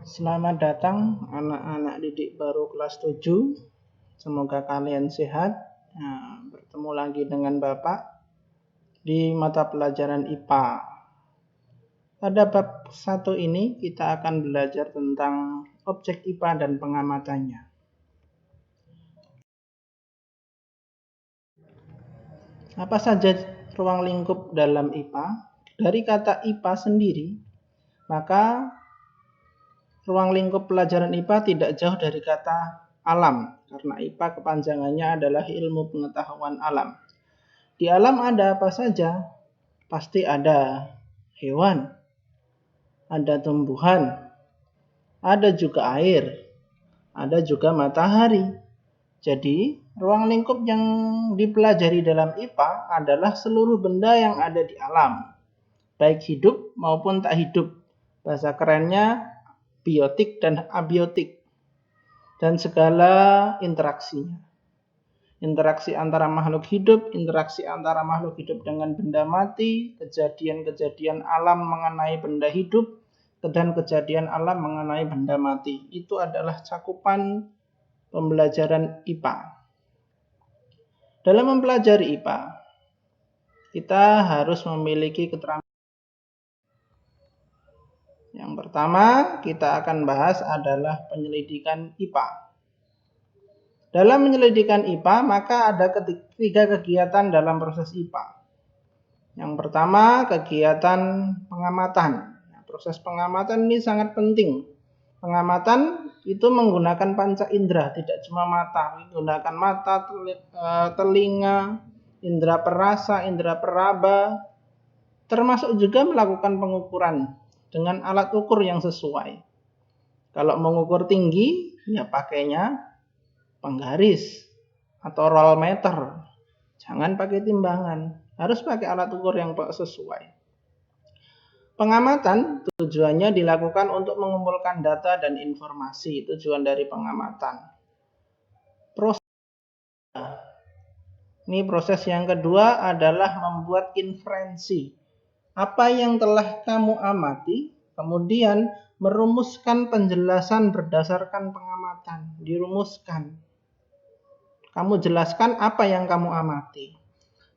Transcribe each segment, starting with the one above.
Selamat datang anak-anak didik baru kelas 7. Semoga kalian sehat. Bertemu lagi dengan Bapak di mata pelajaran IPA. Pada bab 1 ini kita akan belajar tentang objek IPA dan pengamatannya. Apa saja ruang lingkup dalam IPA? Dari kata IPA sendiri, maka ruang lingkup pelajaran IPA tidak jauh dari kata alam, karena IPA kepanjangannya adalah ilmu pengetahuan alam. Di alam ada apa saja? Pasti ada hewan, ada tumbuhan, ada juga air, ada juga matahari. Jadi, ruang lingkup yang dipelajari dalam IPA adalah seluruh benda yang ada di alam, baik hidup maupun tak hidup. Bahasa kerennya biotik dan abiotik, dan segala interaksinya. Interaksi antara makhluk hidup, interaksi antara makhluk hidup dengan benda mati, kejadian-kejadian alam mengenai benda hidup, dan kejadian alam mengenai benda mati. Itu adalah cakupan pembelajaran IPA. Dalam mempelajari IPA, kita harus memiliki keterampilan. Yang pertama kita akan bahas adalah penyelidikan IPA. Dalam penyelidikan IPA, maka ada tiga kegiatan dalam proses IPA. Yang pertama, kegiatan pengamatan. Proses pengamatan ini sangat penting. Pengamatan itu menggunakan panca indera, tidak cuma mata. Menggunakan mata, telinga, indera perasa, indera peraba, termasuk juga melakukan pengukuran dengan alat ukur yang sesuai. Kalau mengukur tinggi, ya pakainya penggaris atau roll meter. Jangan pakai timbangan, harus pakai alat ukur yang sesuai. Pengamatan tujuannya dilakukan untuk mengumpulkan data dan informasi. Tujuan dari pengamatan. Proses yang kedua adalah membuat inferensi. Apa yang telah kamu amati, kemudian merumuskan penjelasan berdasarkan pengamatan. Dirumuskan. Kamu jelaskan apa yang kamu amati.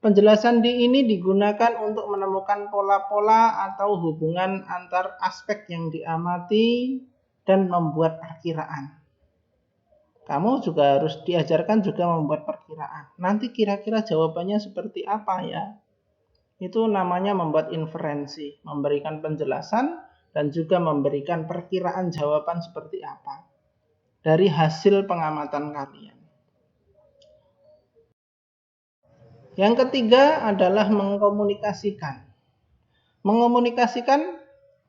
Penjelasan ini digunakan untuk menemukan pola-pola atau hubungan antar aspek yang diamati dan membuat perkiraan. Kamu juga harus diajarkan juga membuat perkiraan. Nanti kira-kira jawabannya seperti apa ya? Itu namanya membuat inferensi, memberikan penjelasan dan juga memberikan perkiraan jawaban seperti apa dari hasil pengamatan kalian. Yang ketiga adalah mengkomunikasikan. Mengomunikasikan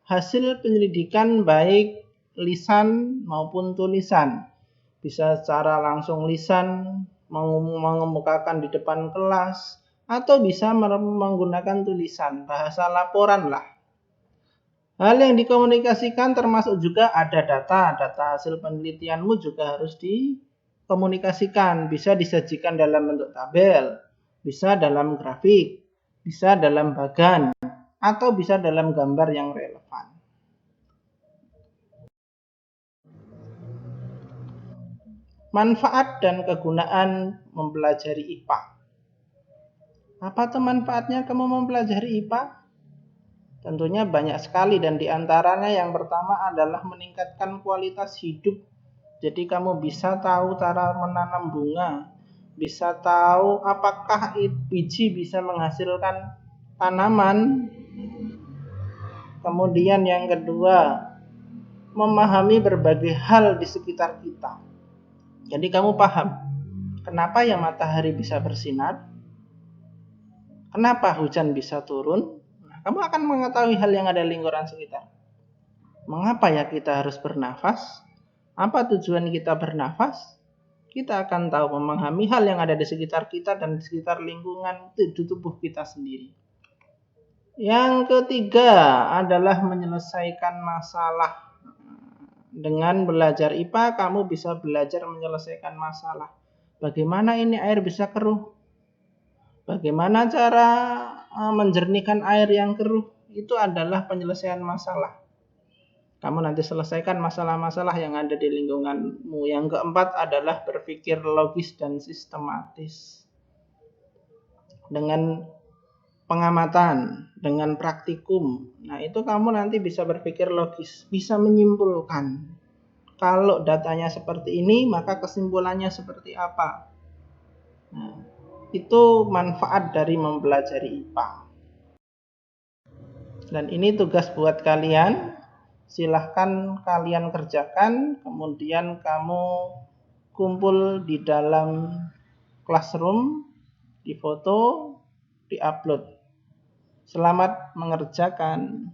hasil penyelidikan baik lisan maupun tulisan. Bisa secara langsung lisan, mengemukakan di depan kelas, atau bisa menggunakan tulisan, bahasa laporan lah. Hal yang dikomunikasikan termasuk juga ada data hasil penelitianmu juga harus dikomunikasikan. Bisa disajikan dalam bentuk tabel, bisa dalam grafik, bisa dalam bagan, atau bisa dalam gambar yang relevan. Manfaat dan kegunaan mempelajari IPA. Apa tuh manfaatnya kamu mempelajari IPA? Tentunya banyak sekali, dan diantaranya yang pertama adalah meningkatkan kualitas hidup. Jadi kamu bisa tahu cara menanam bunga, bisa tahu apakah biji bisa menghasilkan tanaman. Kemudian yang kedua, memahami berbagai hal di sekitar kita. Jadi kamu paham kenapa ya matahari bisa bersinar, kenapa hujan bisa turun. Kamu akan mengetahui hal yang ada di lingkungan sekitar. Mengapa ya kita harus bernafas? Apa tujuan kita bernafas? Kita akan tahu, memahami hal yang ada di sekitar kita dan di sekitar lingkungan di tubuh kita sendiri. Yang ketiga adalah menyelesaikan masalah. Dengan belajar IPA, kamu bisa belajar menyelesaikan masalah. Bagaimana ini air bisa keruh? Bagaimana cara menjernihkan air yang keruh? Itu adalah penyelesaian masalah. Kamu nanti selesaikan masalah-masalah yang ada di lingkunganmu. Yang keempat adalah berpikir logis dan sistematis. Dengan pengamatan, dengan praktikum. Nah, itu kamu nanti bisa berpikir logis, bisa menyimpulkan. Kalau datanya seperti ini, maka kesimpulannya seperti apa. Nah, itu manfaat dari mempelajari IPA. Dan ini tugas buat kalian. Silahkan kalian kerjakan, kemudian kamu kumpul di dalam classroom, difoto, diupload. Selamat mengerjakan.